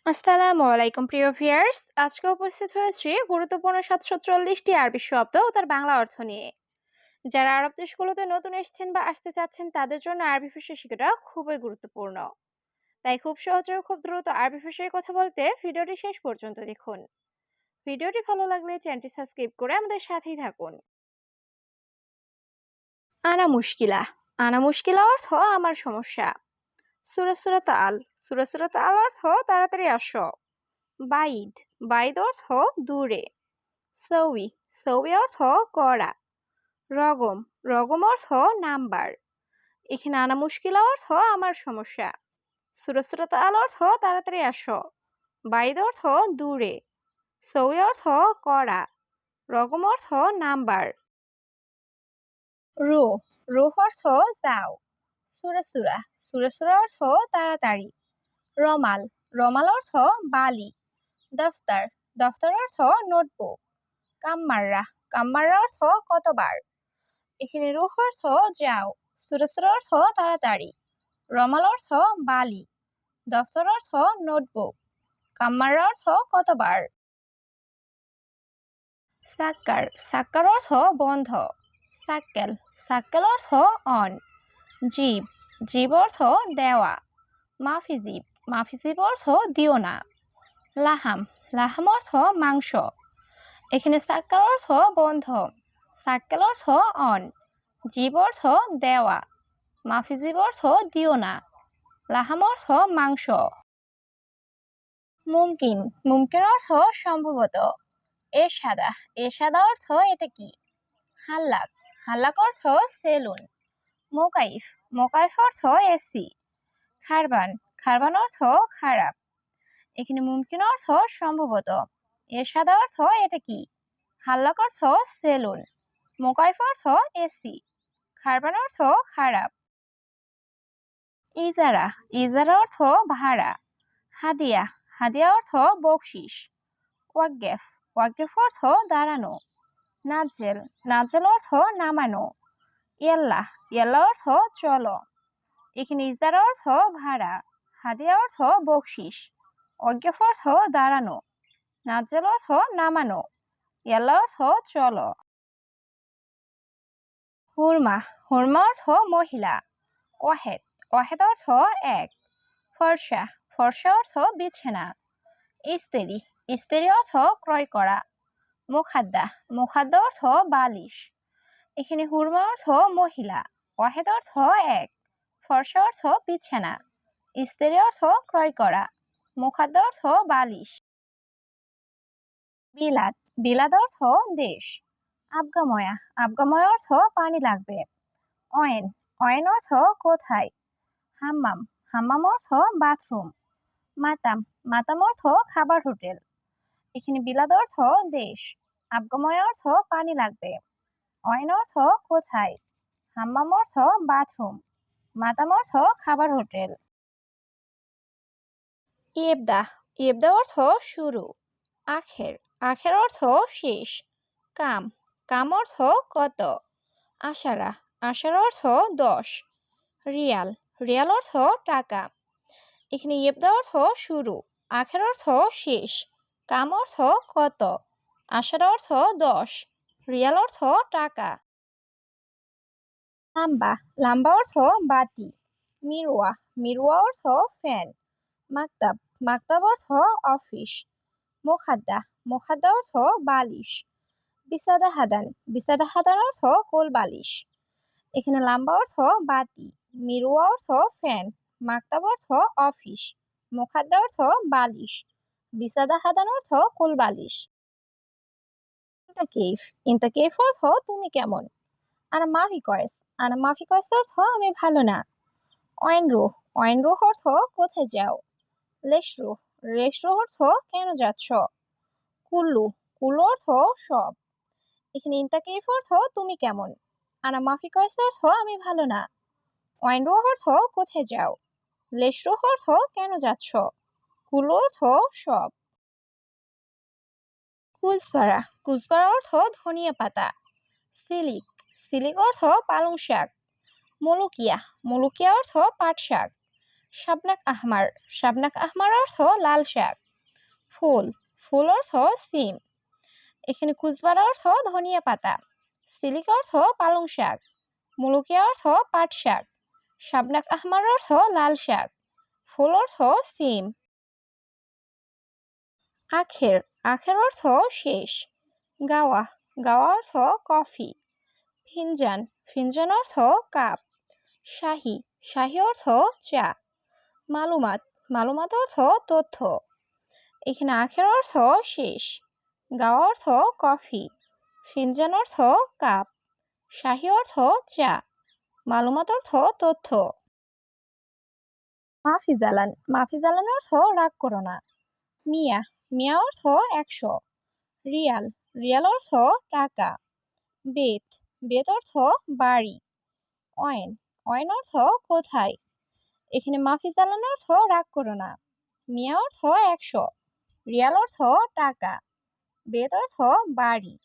আসসালামু আলাইকুম প্রিয় ভিউয়ার্স, আজকে উপস্থিত হয়েছি গুরুত্বপূর্ণ 740টি আরবি শব্দ ও তার বাংলা অর্থ নিয়ে। যারা আরব দেশগুলোতে নতুন এসেছেন বা আসতে চাচ্ছেন তাদের জন্য আরবি ভাষা শেখাটা খুবই গুরুত্বপূর্ণ। তাই খুব সহজে ও খুব দ্রুত আরবি ভাষায় কথা বলতে ভিডিওটি শেষ পর্যন্ত দেখুন। ভিডিওটি ভালো লাগলে চ্যানেলটি সাবস্ক্রাইব করে আমাদের সাথেই থাকুন। আনা মুশকিলা। আনা মুশকিলা অর্থ আমার সমস্যা। সুরা তাল। সুরা তাল অর্থ তাড়াতাড়ি আসো। বাইদ। বাইদ অর্থ দূরে। সৌই। সৌই অর্থ করা। রগম। রগম অর্থ নাম্বার। এখানে আনা মুশকিলা অর্থ আমার সমস্যা। সুরস্রত আল অর্থ তাড়াতাড়ি আসো। বাইদ অর্থ দূরে। সৌই অর্থ করা। রগম অর্থ নাম্বার। রু। রুহ অর্থ যাও। সুরা। সুরা অর্থ তাড়াতাড়ি। রমাল। রমাল অর্থ বালি। দফতর। দফতর অর্থ নোটবুক। কাম্মাররা। কাম্মাররা অর্থ কতবার। এখানে রুহ অর্থ যাও। সুরস্র অর্থ তাড়াতাড়ি। রমাল অর্থ বালি। দফতর অর্থ নোটবুক। কাম্মাররা অর্থ কতবার। সাক্কার। সাক্কার অর্থ বন্ধ। সাক্কেল। সাক্কেল অর্থ অন। জীব। জীব অর্থ দেওয়া। মাফিজিব। মাফিজিব অর্থ দিও না। লাহাম। লাহাম অর্থ মাংস। এখানে সাক্কার অর্থ বন্ধ। সাক্কেল অর্থ অন। জীব অর্থ দেওয়া। মাফিজিব অর্থ দিও না। লাহাম অর্থ মাংস। মুমকিন। মুমকিন অর্থ সম্ভবত। এরশাদা। এরশাদা অর্থ এটা কি। হাল্লাক। হাল্লাক অর্থ সেলুন। মোকাইফ। মোকাইফ অর্থ এসি। খারবান। খারবান অর্থ খারাপ। এখানে মুমকিন অর্থ সম্ভবত। এরশাদা অর্থ এটা কি। হাল্লাক অর্থ সেলুন। মোকাইফ অর্থ এসি। খারবান অর্থ খারাপ। ইজারা। ইজারা অর্থ ভাড়া। হাদিয়া। হাদিয়া অর্থ বকশিস। ওয়াকগেফ। ওয়াকগেফ অর্থ দাঁড়ানো। নাজেল। নাজেল অর্থ নামানো। ইয়াল্লাহ। ইয়াল্লাহ অর্থ চলো। এখানে ইজারা অর্থ ভাড়া। হাদিয়া অর্থ বকশিস। ওয়াকগেফ অর্থ দাঁড়ানো। নাজেল অর্থ নামানো। ইয়াল্লাহ অর্থ চলো। হুরমা। হুরমা অর্থ মহিলা। ওয়াহেদ। ওয়াহেদ অর্থ এক। ফর্সা। ফর্সা অর্থ বিছানা। ইস্তেরি। ইস্তেরি অর্থ ক্রয় করা। মুখাদ্দা। মুখাদ্দা অর্থ বালিশ। এখানে হুরমা অর্থ মহিলা। ওয়াহেদ অর্থ এক। ফর্সা অর্থ বিছানা। ইস্তেরি অর্থ ক্রয় করা। মুখাদ্দা অর্থ বালিশ। বিলাদ। বিলাদ অর্থ দেশ। আবগাময়া। আবগাময়া অর্থ পানি লাগবে। অয়েন। অয়েন অর্থ কোথায়। হাম্মাম। হাম্মাম অর্থ বাথরুম। মাতাম। মাতাম অর্থ খাবার হোটেল। এখানে বিলাদ অর্থ দেশ। আবগময় অর্থ পানি লাগবে। অয়েন অর্থ কোথায়। হাম্মাম অর্থ বাথরুম। মাতাম অর্থ খাবার হোটেল। ইয়েবদা। ইয়েবদা অর্থ শুরু। আখের। আখের অর্থ শেষ। কাম। কাম অর্থ কত। আশারা। আশার অর্থ 10। রিয়াল। রিয়াল অর্থ টাকা। এখানে ইয়েবদা অর্থ শুরু। আখের অর্থ শেষ। কাম অর্থ কত। আশার অর্থ 10। রিয়াল অর্থ টাকা। লাম্বা। লাম্বা অর্থ বাতি। মিরুয়া। মিরুয়া অর্থ ফ্যান। মাকতাব। মাকতাব অর্থ অফিস। মোখাদ্দা। মোখাদ্দা অর্থ বালিশ। বিসাদা হাদান। বিসাদা হাদান অর্থ কোল বালিশ। এখানে লাম্বা অর্থ বাতি। মিরুয়া অর্থ ফ্যান। মাকতাব অর্থ অফিস। মোখাদ্দা অর্থ বালিশ। বিসাদা হাদান অর্থ কোল বালিশ। ইন্তাকেইফ। ইন্তাকেইফ অর্থ তুমি কেমন। আনা মাফি কয়েস। আনা মাফি কয়েস অর্থ আমি ভালো না। অয়েন রুহ। অয়েন রুহ অর্থ কোথায় যাও। লেশরুহ। লেশরুহ অর্থ কেন যাচ্ছ। কুল্লু। কুল্লু অর্থ সব। এখানে ইন্তাকেইফ অর্থ তুমি কেমন। আনা মাফি কয়েস অর্থ আমি ভালো না। অয়েন রুহ অর্থ কোথায় যাও। লেশরুহ অর্থ কেন যাচ্ছ। কুল্লু অর্থ সব। কুজবারা। কুজবারা অর্থ ধনিয়া পাতা। সিলিক। সিলিক অর্থ পালং শাক। মুলুকিয়া। মুলুকিয়া অর্থ পাট শাক। শাবনাক আহমার, শাবনাক আহমার অর্থ লাল শাক। ফুল, ফুল অর্থ সিম। এখানে কুজবার অর্থ ধনিয়া পাতা। সিলিক অর্থ পালং শাক। মুলুকিয়া অর্থ পাট শাক। শাবনাক আহমার অর্থ লাল শাক। ফুল অর্থ সিম। আখের, আখের অর্থ শেষ। গাওয়া, গাওয়া অর্থ কফি। ফিনজান, ফিনজান অর্থ কাপ। শাহী, শাহী অর্থ চা। মালুমাত, মালুমাত অর্থ তথ্য। এখানে আখের অর্থ শেষ। গাওয়া অর্থ কফি। ফিনজান অর্থ কাপ। শাহী অর্থ চা। মালুমাত অর্থ তথ্য। মাফি জালান, মাফি জালান অর্থ রাগ করো না। মিয়া, মিয়া অর্থ 100। রিয়াল, রিয়াল অর্থ টাকা। বেত, বেত অর্থ বাড়ি। অয়েন, অয়েন অর্থ কোথায়। এখানে মাফি জালান অর্থ রাগ করো না। মিয়া অর্থ 100। রিয়াল অর্থ টাকা। বেত অর্থ বাড়ি।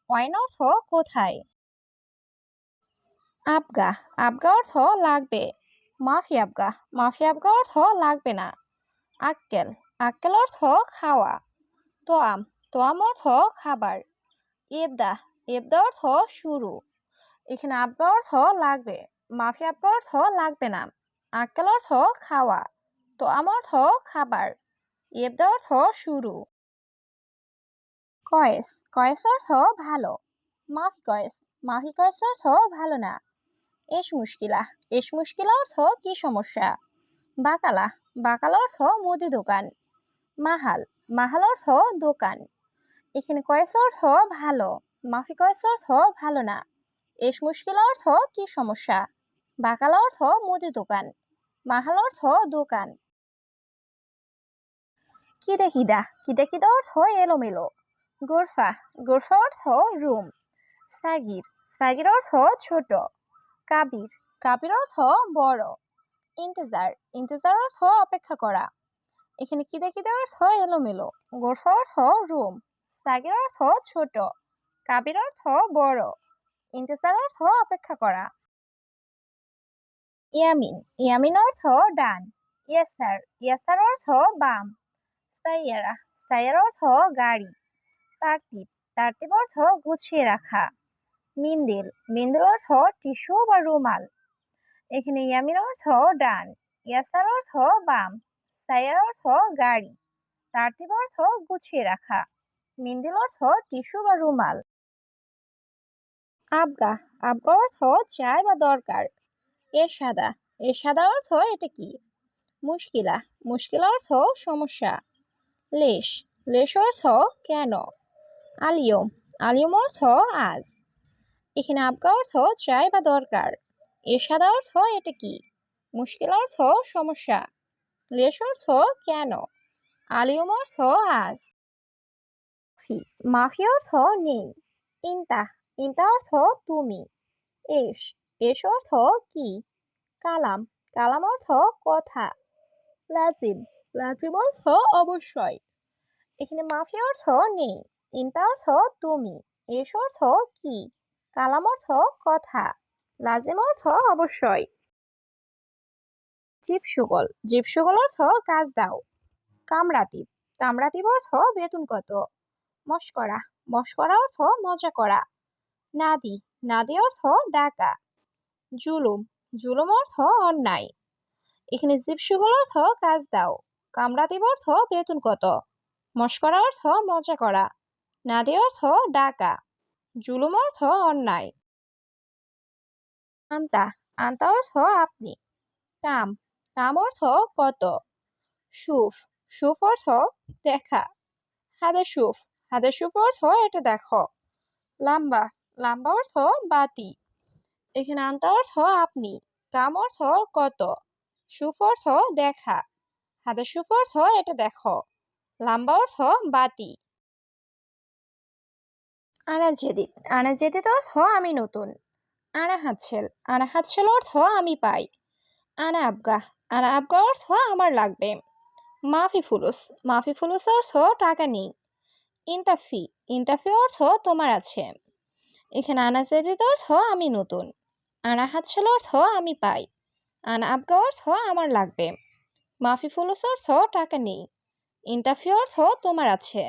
অয়েন অর্থ কোথায়। আবগা, আবগা অর্থ লাগবে। মাফি আবগা, মাফি আবগা অর্থ লাগবে না। আক্কেল, আক্কেল অর্থ খাওয়া। তোয়াম, তোয়াম অর্থ খাবার। এবদা, এবদা অর্থ শুরু। এখানে আবগা অর্থ লাগবে। মাফি আবগা অর্থ লাগবে না। আক্কেল অর্থ খাওয়া। তোয়াম অর্থ খাবার। এবদা অর্থ শুরু। কয়েস, কয়েস অর্থ ভালো। মাফি কয়েস, মাফি কয়েস অর্থ ভালো না। এস মুশকিলা, এস মুশকিলা অর্থ কি সমস্যা। বাকালা, বাকালা অর্থ মুদি দোকান। মাহাল, মাহাল অর্থ দোকান। এখানে কয়েস অর্থ ভালো। মাফি কয়েস অর্থ ভালো না। এস মুশকিলা অর্থ কি সমস্যা। বাকালা অর্থ মুদি দোকান। মাহাল অর্থ দোকান। কিদে কিদা, কিদে কিদা অর্থ এলোমেলো। গোরফা, গোরফা অর্থ রুম। সাগির, সাগির অর্থ ছোট। কাবির, কাবির অর্থ বড়। ইন্তেজার, ইন্তেজার অর্থ অপেক্ষা করা। এখানে কিদে কিদে অর্থ এলোমেলো। গোরফা অর্থ রুম। সাগির অর্থ ছোট। কাবির অর্থ বড়। ইন্তেজার অর্থ অপেক্ষা করা। ইয়ামিন, ইয়ামিন অর্থ ডান। ইয়াসার, ইয়াসার অর্থ বাম। সাইয়ারা, সাইয়ারা অর্থ গাড়ি। তারতিব, তারতিব অর্থ গুছিয়ে রাখা। মিন্দিল, মিন্দিল অর্থ টিস্যু বা রুমাল। এখানে ইয়ামিন অর্থ ডান। ইয়াসার অর্থ বাম। সাইয়ার অর্থ গাড়ি। তারতিব অর্থ গুছিয়ে রাখা। মিন্দিল অর্থ টিস্যু বা রুমাল। আবগা, আবগা অর্থ চাই বা দরকার। এরশাদা, এরশাদা অর্থ এটা কি। মুশকিলা, মুশকিলা অর্থ সমস্যা। লেশ, লেশ অর্থ কেন। আলিয়ম, আলিয়ম অর্থ আজ। এখানে আবগা অর্থ চাই বা দরকার। এরশাদা অর্থ এটা কি। মুশকিল অর্থ সমস্যা। লেশ অর্থ কেন। আলিয়ম অর্থ আজ। মাফি, মাফি অর্থ নেই। ইনতা, ইনতা অর্থ তুমি। এস, এস অর্থ কি। কালাম, কালাম অর্থ কথা। লাজিম, লাজিম অর্থ অবশ্যই। এখানে মাফি অর্থ নেই। ইনতা অর্থ তুমি। এস অর্থ কি। কালাম অর্থ কথা। লাজিম অর্থ অবশ্যই। জীবশুগল, জীবশুগল অর্থ কাজ দাও। কামরাতিব, কামরাতিব অর্থ বেতন কত। মস্করা, মস্করা অর্থ মজা করা। নাদি, নাদি অর্থ ডাকা। জুলুম, জুলুম অর্থ অন্যায়। এখানে জীবশুগল অর্থ কাজ দাও। কামরাতিব অর্থ বেতন কত। মস্করা অর্থ মজা করা। নাদি অর্থ ডাকা। জুলুম অর্থ অন্যায়। আন্তা, আন্তা অর্থ আপনি। কাম, কাম অর্থ কত। সুফ, সুফ অর্থ দেখা। হাদা সুফ, হাদা সুফ অর্থ এটা দেখো। লাম্বা, লাম্বা অর্থ বাতি। এখানে আন্তা অর্থ আপনি। কাম অর্থ কত। সুফ অর্থ দেখা। হাদা সুফ অর্থ এটা দেখো। লাম্বা অর্থ বাতি। আনা জেদিদ, আনা জেদিদ অর্থ আমি নতুন। আনা হাতছেল, আনা হাতছেল অর্থ আমি পাই। আনা আবগা, আনা আবগা অর্থ আমার লাগবে। মাফি ফুলুস, মাফি ফুলুস অর্থ টাকা নেই। ইন্তাফি, ইন্তাফি অর্থ তোমার আছে। এখানে আনা জেদিদ অর্থ আমি নতুন। আনা হাতছেল অর্থ আমি পাই। আনা আবগা অর্থ আমার লাগবে। মাফি ফুলুস অর্থ টাকা নেই। ইনতাফি অর্থ তোমার আছে।